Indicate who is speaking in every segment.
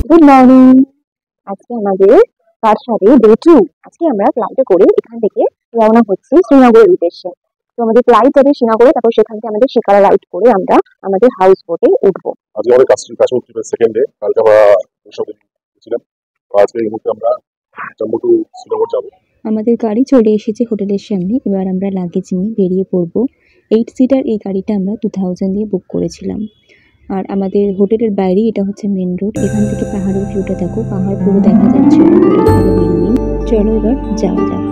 Speaker 1: Good morning. আজকে আমাদের তার সাথে ডে 2। আজকে আমরা ফ্লাইটে করে এখান থেকে রওনা হচ্ছি শ্রীনগরের উদ্দেশ্যে। তো আমাদের ফ্লাইট যাবে শ্রীনগরে, তারপর সেখান থেকে আমাদের শিকারা রাইড করে আমরা আমাদের হাউস বোটে উঠবো।
Speaker 2: আজকে আমাদের কাশ্মীর ট্রিপের সেকেন্ড ডে। কালকে আমরা বৈষ্ণব দেবী গেছিলাম। তো আজকে এই মুহূর্তে আমরা জম্মু টু শ্রীনগর যাবো।
Speaker 3: আমাদের গাড়ি চলে এসেছে হোটেলের সামনে। এবার আমরা লাগেজ নিয়ে বেরিয়ে পড়বো। 8 সিটার এই গাড়িটা আমরা 2000 দিয়ে বুক করেছিলাম। আর আমাদের হোটেলের বাইরে এটা হচ্ছে মেন রোড। এখান থেকে পাহাড়ের ভিউটা দেখো, পাহাড় পুরো দেখা যাচ্ছে হোটেল থেকে বেরিয়ে। চলো এবার যাওয়া যাক।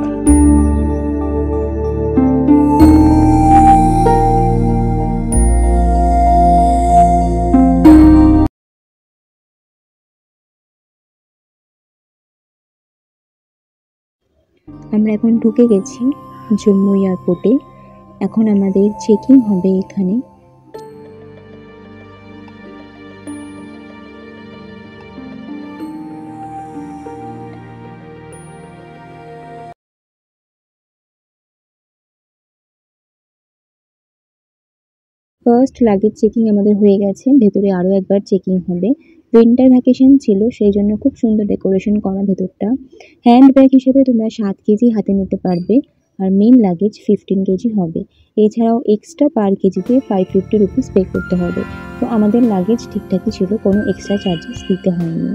Speaker 3: আমরা এখন ঢুকে গেছি জম্মু এয়ারপোর্টে। এখন আমাদের চেকিং হবে এখানে। ফার্স্ট লাগেজ চেকিং আমাদের হয়ে গেছে। ভেতরে আরও একবার চেকিং হবে। উইন্টার ভ্যাকেশন ছিল, সেই জন্য খুব সুন্দর ডেকোরেশন করা ভেতরটা। হ্যান্ড ব্যাগ হিসেবে তোমরা 7 কেজি হাতে নিতে পারবে, আর মেন লাগেজ 15 কেজি হবে। এছাড়াও এক্সট্রা পার কেজিতে 550 রুপিস পে করতে হবে। তো আমাদের লাগেজ ঠিকঠাকই ছিল, কোনো এক্সট্রা চার্জেস দিতে হয়নি।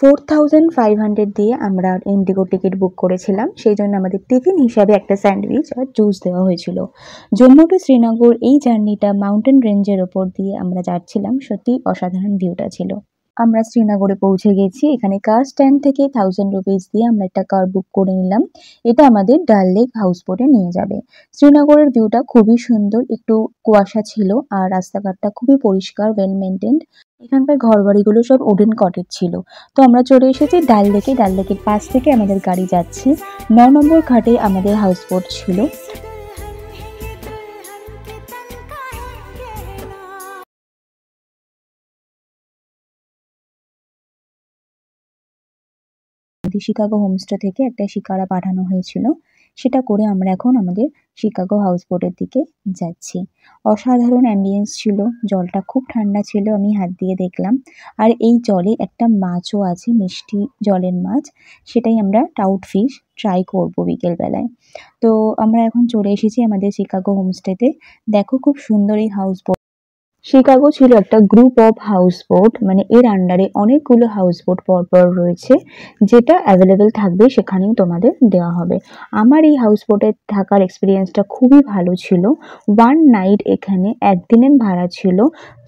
Speaker 3: $4500 দিয়ে আমরা ইন্ডিগো টিকিট বুক করেছিলাম। সেই জন্য আমাদের টিফিন হিসাবে একটা স্যান্ডউইচ আর জুস দেওয়া হয়েছিল। জম্মু টু শ্রীনগর এই জার্নিটা মাউন্টেন রেঞ্জের ওপর দিয়ে আমরা যাচ্ছিলাম। সত্যি অসাধারণ ভিউটা ছিল। আমরা শ্রীনগরে পৌঁছে গেছি। এখানে কার স্ট্যান্ড থেকে 1000 রুপিস দিয়ে আমরা একটা কার বুক করে নিলাম। এটা আমাদের ডাল লেক হাউস বোটে নিয়ে যাবে। শ্রীনগরের ভিউটা খুবই সুন্দর। একটু কুয়াশা ছিল আর রাস্তাঘাটটা খুবই পরিষ্কার, ওয়েল মেনটেন্ড। এখানকার ঘর বাড়িগুলো সব উডেন কটেজ ছিল। তো আমরা চলে এসেছি ডাল লেকে। ডাল লেকের পাশ থেকে আমাদের গাড়ি যাচ্ছে। 9 নম্বর ঘাটে আমাদের হাউস বোট ছিল। শিকাগো হোমস্টে থেকে একটা শিকারা পাঠানো হয়েছিল, সেটা করে আমরা এখন আমাদের শিকাগো হাউস বোটের দিকে যাচ্ছি। অসাধারণ অ্যাম্বিয়েন্স ছিল, জলটা খুব ঠান্ডা ছিল, আমি হাত দিয়ে দেখলাম। আর এই জলে একটা মাছও আছে, মিষ্টি জলের মাছ, সেটাই আমরা ট্রাউট ফিশ ট্রাই করবো বিকেলবেলায়। তো আমরা এখন চলে এসেছি আমাদের শিকাগো হোমস্টেতে। দেখো খুব সুন্দর এই হাউস বোট। শিকাগো ছিল একটা গ্রুপ অফ হাউস বোট, মানে এর আন্ডারে অনেকগুলো হাউস বোট পরপর রয়েছে, যেটা অ্যাভেলেবেল থাকবে সেখানেই তোমাদের দেওয়া হবে। আমার এই হাউস বোটে থাকার এক্সপিরিয়েন্সটা খুবই ভালো ছিল। 1 নাইট এখানে একদিনের ভাড়া ছিল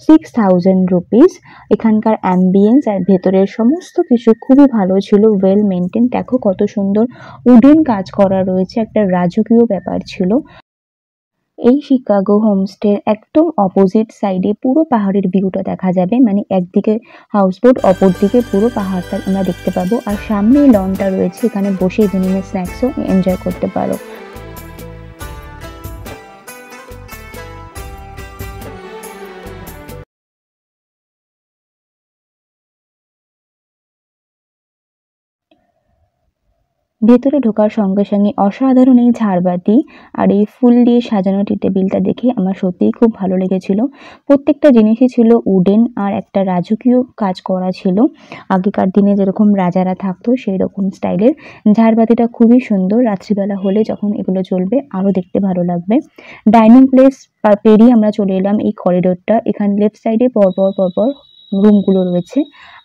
Speaker 3: 6000 রুপিস। এখানকার অ্যাম্বিয়েন্স আর ভেতরের সমস্ত কিছু খুবই ভালো ছিল, ওয়েল মেনটেন। দেখো কত সুন্দর উডেন কাজ করা রয়েছে, একটা রাজকীয় ব্যাপার ছিল। এই শিকাগো হোমস্টের একদম অপোজিট সাইডে পুরো পাহাড়ের ভিউটা দেখা যাবে, মানে একদিকে হাউসবোট, অপর দিকে পুরো পাহাড়টা আমরা দেখতে পাবো। আর সামনে লনটা রয়েছে, এখানে বসে ইভিনিংয়ের স্ন্যাক্সও এনজয় করতে পারো। ভেতরে ঢোকার সঙ্গে সঙ্গে অসাধারণ এই ঝাড়বাতি আর এই ফুল দিয়ে সাজানো টি টেবিলটা দেখে আমার সত্যিই খুব ভালো লেগেছিল। প্রত্যেকটা জিনিসই ছিল উডেন আর একটা রাজকীয় কাজ করা ছিল। আগেকার দিনে যেরকম রাজারা থাকতো সেই রকম স্টাইলের। ঝাড়বাতিটা খুবই সুন্দর, রাত্রিবেলা হলে যখন এগুলো জ্বলবে আরও দেখতে ভালো লাগবে। ডাইনিং প্লেস পেরিয়ে আমরা চলে এলাম এই করিডোরটা। এখানে লেফট সাইডে পরপর পরপর রুমগুলো রয়েছে।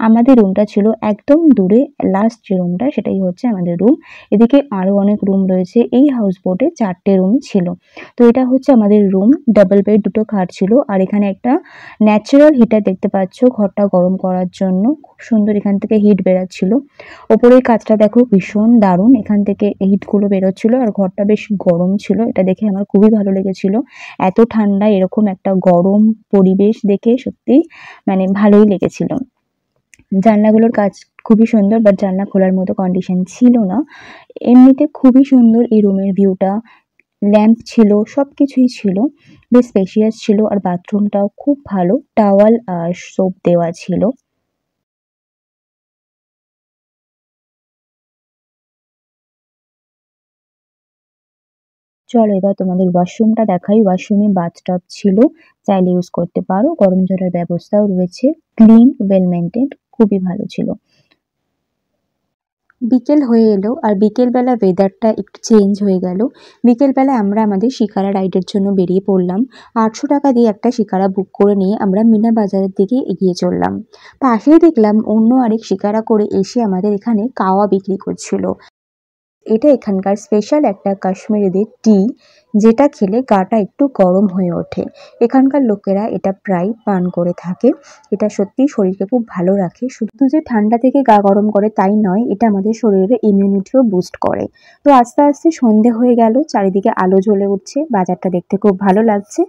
Speaker 3: আমাদের রুমটা ছিল একদম দূরে, লাস্ট যে রুমটা সেটাই হচ্ছে আমাদের রুম। এদিকে আরো অনেক রুম রয়েছে। এই হাউস বোটে 4টে রুম ছিল। তো এটা হচ্ছে আমাদের রুম। ডাবল বেড, 2টো খাট ছিল। আর এখানে একটা ন্যাচারাল হিটার দেখতে পাচ্ছ ঘরটা গরম করার জন্য। খুব সুন্দর এখান থেকে হিট বেরাচ্ছিল। ওপরের কাজটা দেখো ভীষণ দারুণ, এখান থেকে হিটগুলো বেরোচ্ছিল আর ঘরটা বেশ গরম ছিল। এটা দেখে আমার খুবই ভালো লেগেছিল। এত ঠান্ডা এরকম একটা গরম পরিবেশ দেখে সত্যি মানে ভালোই লেগেছিল। জানলাগুলোর কাজ খুবই সুন্দর, বাট জানলা খোলার মতো কন্ডিশন ছিল না। এমনিতে খুবই সুন্দর এই রুমের ভিউটা, ল্যাম্প ছিল, সবকিছুই ছিল, বেশ স্পেশিয়াস ছিল। আর বাথরুমটাও খুব ভালো, টাওয়াল আর সোপ দেওয়া ছিল। চলো এবার তোমাদের ওয়াশরুমটা দেখাই। ওয়াশরুমে বাথটাব ছিল, চাইলে ইউজ করতে পারো, গরম জলের ব্যবস্থাও রয়েছে, ক্লিন, ওয়েল মেনটেন্ড, খুবই ভালো ছিল। বিকেল হয়ে এলো আর বিকেলবেলা ওয়েদারটা একটু চেঞ্জ হয়ে গেল। বিকেলবেলা আমরা আমাদের শিকারা রাইডের জন্য বেরিয়ে পড়লাম। 800 টাকা দিয়ে একটা শিকারা বুক করে নিয়ে আমরা মিনা বাজারের দিকে এগিয়ে চললাম। পাশেই দেখলাম অন্য আরেক শিকারা করে এসে আমাদের এখানে কাওয়া বিক্রি করছিল। এটা এখানকার স্পেশাল একটা কাশ্মীরিদের টি, যেটা খেলে গাটা একটু গরম হয়ে ওঠে। এখানকার লোকেরা এটা প্রায় পান করে থাকে। এটা সত্যিই শরীরকে খুব ভালো রাখে। শুধু যে ঠান্ডা থেকে গা গরম করে তাই নয়, এটা আমাদের শরীরের ইমিউনিটিও বুস্ট করে। তো আস্তে আস্তে সন্ধে হয়ে গেল, চারিদিকে আলো জ্বলে উঠছে, বাজারটা দেখতে খুব ভালো লাগছে।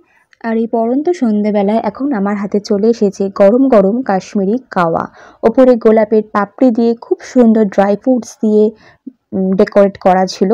Speaker 3: আর এই পড়ন্ত সন্ধেবেলায় এখন আমার হাতে চলে এসেছে গরম গরম কাশ্মীরি কাওয়া। ওপরে গোলাপের পাপড়ি দিয়ে খুব সুন্দর ড্রাই ফ্রুটস দিয়ে ডেকোরেট করা ছিল,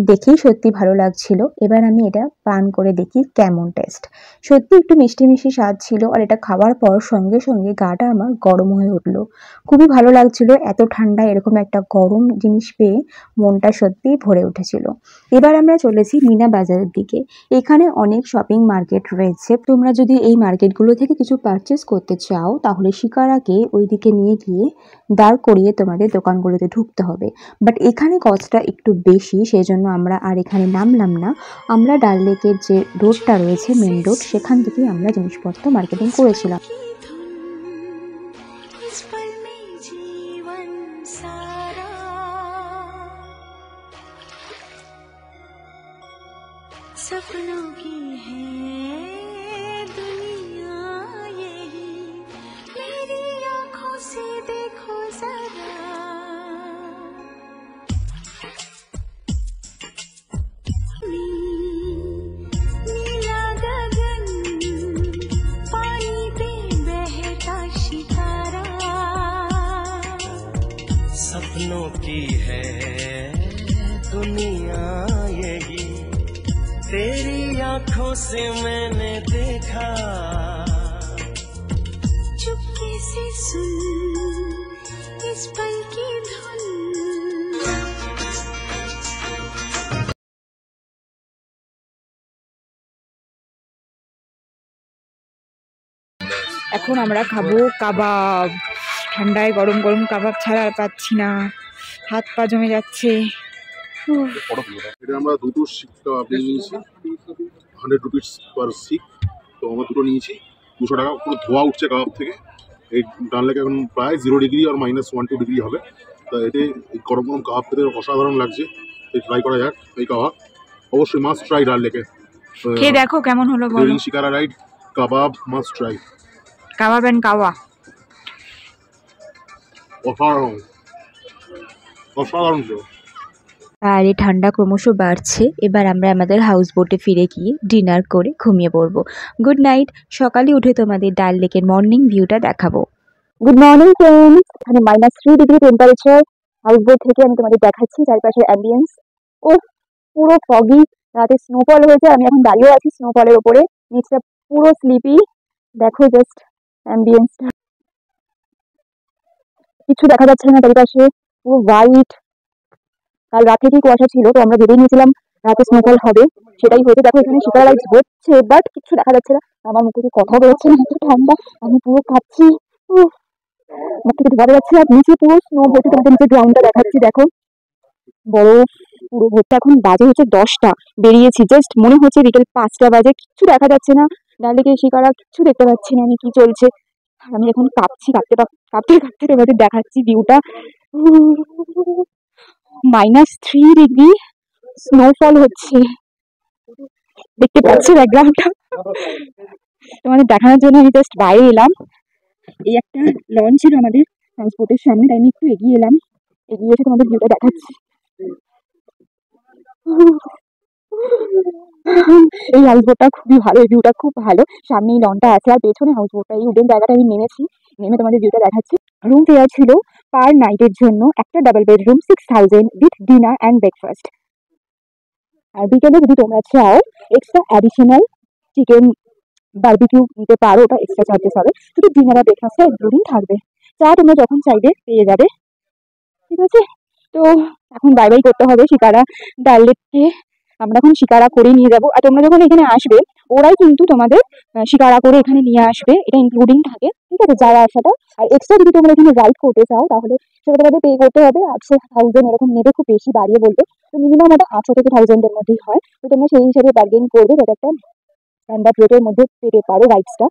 Speaker 3: দেখেই সত্যি ভালো লাগছিল। এবার আমি এটা পান করে দেখি কেমন টেস্ট। সত্যি একটু মিষ্টি মিষ্টি স্বাদ ছিল, আর এটা খাওয়ার পর সঙ্গে সঙ্গে গাটা আমার গরম হয়ে উঠলো, খুবই ভালো লাগছিল। এত ঠান্ডা এরকম একটা গরম জিনিস পেয়ে মনটা সত্যিই ভরে উঠেছিল। এবার আমরা চলেছি মিনা বাজারের দিকে। এখানে অনেক শপিং মার্কেট রয়েছে। তোমরা যদি এই মার্কেটগুলো থেকে কিছু পারচেস করতে চাও, তাহলে শিকারাকে ওইদিকে নিয়ে গিয়ে দাঁড় করিয়ে তোমাদের দোকানগুলোতে ঢুকতে হবে। বাট এখানে কস্টটা একটু বেশি, সেই জন্য আমরা আর এখানে নামলাম না। আমরা ডাল লেকের যে রোডটা রয়েছে, মেন রোড, সেখান থেকেই আমরা জিনিসপত্র মার্কেটিং করেছিলাম।
Speaker 4: सपनों की है दुनिया यही, मेरी आँखों से देखो जरा, नीला गगन, पानी पे बहता शिकारा, सपनों की है दुनिया यही, तेरी आँखों से मैंने देखा, चुपके से सुन इस पल की धुन।
Speaker 5: এখন আমরা খাবো কাবাব। ঠান্ডায় গরম গরম কাবাব ছাড়া আর পাচ্ছি না, হাত পা জমে যাচ্ছে।
Speaker 2: এটা আমরা দুটো শিক কাবাব নিয়েছি, 100 রুপিস পার শিক। তো আমরা দুটো নিয়েছি, 200 টাকা। পুরো ধোয়া উঠছে কাবাব থেকে। এই ডাল লেক এখন প্রায় 0 ডিগ্রি আর -1-2 ডিগ্রি হবে। তো এতে গরম গরম কাবাব খেতে অসাধারণ লাগছে। এই ট্রাই করা যাক এই কাবাব, অবশ্যই মাস্ট ট্রাই ডাল লেকে।
Speaker 5: খেয়ে দেখো কেমন হলো বলো।
Speaker 2: Shikara ride kebab must try.
Speaker 5: Kebab and kahwa
Speaker 2: অসাধারণ অসাধারণ ছিল।
Speaker 3: আর এই ঠান্ডা ক্রমশ বাড়ছে। এবার আমরা আমাদের হাউস বোটে ফিরে গিয়ে ডিনার করে ঘুমিয়ে পড়বো। Good night. সকালে উঠে তোমাদের ডাল লেকের মর্নিং ভিউটা দেখাবো।
Speaker 1: গুড মর্নিং ফ্রেন্ডস, এখানে -3 ডিগ্রি টেম্পারেচার। হাউস বোট থেকে আমি তোমাদের দেখাচ্ছি চারপাশের অ্যাম্বিয়েন্স। ও পুরো ফগি, রাতে স্নোফল হয়েছে, আমি এখন দাঁড়িয়ে আছি স্নোফলের ওপরে, নিচটা পুরো স্লিপি। দেখো জাস্ট অ্যাম্বিয়েন্সটা, কিছু দেখা যাচ্ছে না চারিপাশে, পুরো হোয়াইট। কাল রাতে কি কুয়াশা ছিল, তো আমরা ভেবেই নিয়েছিলাম রাতে স্নোফল হবে, সেটাই হয়েছে। দেখো এখানে শিকারা লাইটস হচ্ছে, বাট কিছু দেখা যাচ্ছে না। আমার মুখে কথা বেরোচ্ছে না, এত ঠান্ডা, আমি পুরো কাঁপছি। মুখ থেকে ধোয়া যাচ্ছে, আর নিচে পুরো স্নো ভর্তি। তোমাদের নিচে গ্রাউন্ডটা দেখাচ্ছি, দেখো বরফ পুরো ভর্তি। এখন বাজে হচ্ছে 10টা, বেরিয়েছি জাস্ট মনে হচ্ছে বিকেল 5টা বাজে। কিচ্ছু দেখা যাচ্ছে না, ডাল লেকের শিকারা কিচ্ছু দেখতে পাচ্ছি না আমি কি চলছে। আর আমি এখন কাঁপছি, কাঁপতে কাঁপতে কাঁপতে তোমাদের দেখাচ্ছি ভিউটা। -3 ডিগ্রি, স্নোফল হচ্ছে, দেখতে পাচ্ছি ব্যাকগ্রাউন্ডটা। তোমাদের দেখানোর জন্য আমি জাস্ট বাইরে এলাম। এই একটা লঞ্চ ছিল আমাদের ট্রান্সপোর্টের সামনে, তাই আমি একটু এগিয়ে এলাম, এগিয়ে এসে তোমাদের ভিউটা দেখাচ্ছি। এই হাউস বোটটা খুবই ভালো, এই ভিউটা খুব ভালো। সামনে এই লনটা আছে আর পেছনে হাউস বোটটা। এই উডেন জায়গাটা আমি নেমেছি, নেমে তোমাদের ভিউটা দেখাচ্ছি। রুম ফেয়ার ছিল পার নাইটের জন্য একটা double bedroom 6000 with dinner and breakfast. আর বিকেলে যদি তোমরা চাও এক্সট্রা অ্যাডিশনাল চিকেন বারবিকিউ নিতে পারো, ওটা এক্সট্রা চার্জেস হবে, শুধু ডিনার আর ব্রেকফাস্টটা ইনক্লুডিং থাকবে। চা তোমরা যখন চাইবে পেয়ে যাবে, ঠিক আছে। তো এখন বাই বাই করতে হবে। শিকারা ডাল লেককে আমরা এখন শিকারা করে নিয়ে যাবো। আর তোমরা যখন এখানে আসবে ওরাই কিন্তু তোমাদের শিকারা করে এখানে নিয়ে আসবে, এটা ইনক্লুডিং থাকে, ঠিক আছে, যাওয়া আসাটা। আর এক্সট্রা যদি তোমরা এখানে রাইড করতে চাও তাহলে সেটা তোমাদের পে করতে হবে 800,000 এরকম নেবে, খুব বেশি বাড়িয়ে বলতে। তো মিনিমাম ওটা 800 থেকে 1000 এর মধ্যেই হয়। তো তোমরা সেই হিসাবে বার্গেন করবে যাতে একটা স্ট্যান্ডার্ড রেটের মধ্যে পেতে পারো রাইডসটা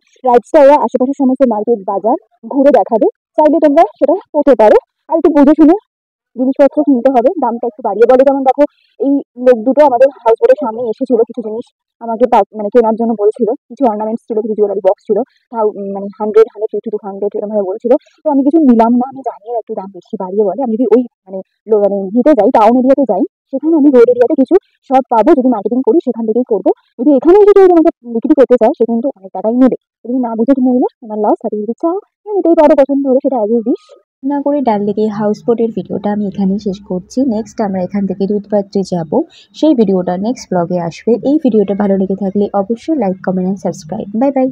Speaker 1: ওরা আশেপাশের সমস্ত মার্কেট বাজার ঘুরে দেখাবে, চাইলে তোমরা সেটা করতে পারো। আর একটু বুঝে শুনে জিনিসপত্র কিনতে হবে, দামটা একটু বাড়িয়ে বলে। যেমন দেখো এই লোক দুটো আমাদের হাউস বোটের সামনে এসেছিল, কিছু জিনিস আমাকে মানে কেনার জন্য বলছিল, কিছু অর্নামেন্টস ছিল, কিছু জুয়েলারি বক্স ছিল, তাও মানে 100, 150 to 100 এরকম ভাবে বলছিল। তো আমি কিছু নিলাম না, আমি জানি এরা একটু দাম বেশি বাড়িয়ে বলে। আমি যদি ওই মানে মানে ইয়েতে যাই, টাউন এরিয়াতে যাই, সেখানে আমি রোড এরিয়াতে কিছু শর্ট পাবো, যদি মার্কেটিং করি সেখান থেকেই করবো। যদি এখানে এসে কেউ তোমাকে বিক্রি করতে চায় সে কিন্তু অনেক টাকাই নেবে, যদি না বুঝে কিনে নিলে আমার লস। আর যদি চাও নিতেই পারো, পছন্দ হলে সেটা অ্যাজ ইউ উইশ।
Speaker 3: না করে ডাল লেকে হাউস বোটের ভিডিওটা আমি এখানেই শেষ করছি। নেক্সট আমরা এখান থেকে দুধপাত্রে যাব, সেই ভিডিওটা নেক্সট ব্লগে আসবে। এই ভিডিওটা ভালো লেগে থাকলে অবশ্যই like, comment and subscribe. Bye bye.